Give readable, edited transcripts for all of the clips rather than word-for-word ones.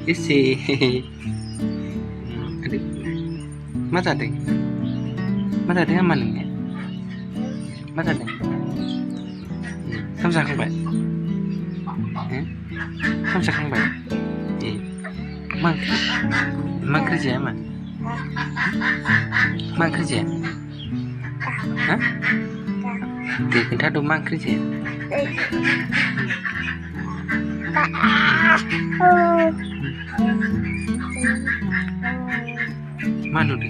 एसे aduh मा जादों हामा नोंनिया मा जादों ओंखाम जाखांबाय ओंखाम जाखांबाय ए मा ओंख्रि जाया मा ओंख्रि जाया हा दे खोन्थाद' मा ओंख्रि जाया मा नुदों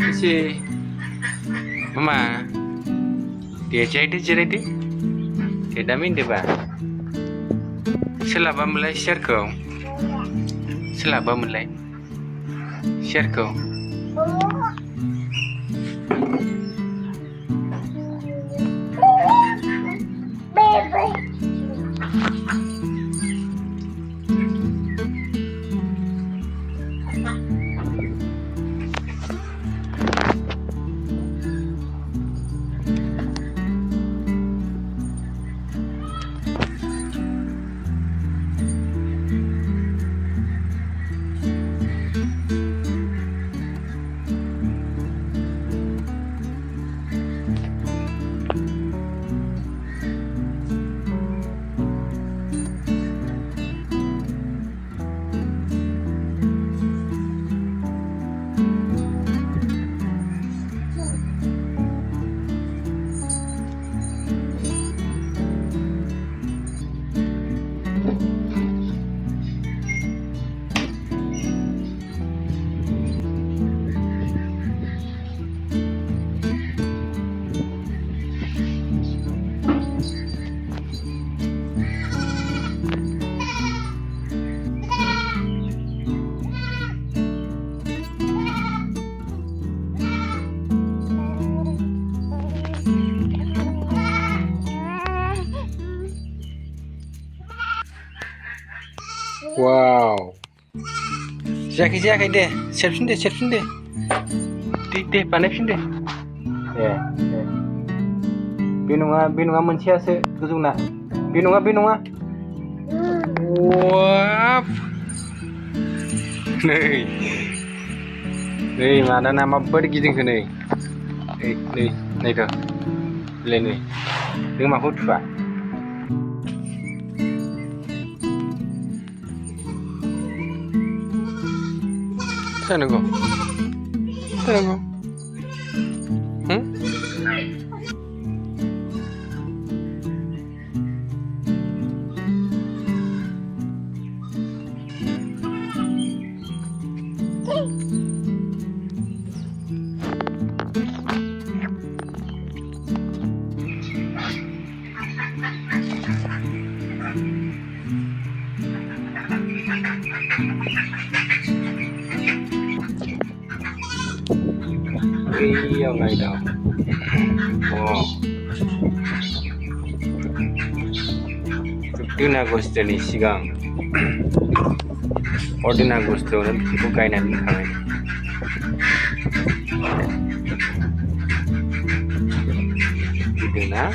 एसे Mama dia jiरायदो दे दा मिनदोबा सोलाबामोनलाय सियारखौ Wow जायाखै दे सेरफिन दे बानायफिन दे बे नङा मोनसेयासो गोजौना बे नङा वाव नै मादाना माबायदि गिदिंखो नै नायथ' नै नों माखौ थुआ Sana go. Iya nggak itu. Wow. Ordin Agustoni sigang. Ordin Agustoni itu kainan kami. Itu na.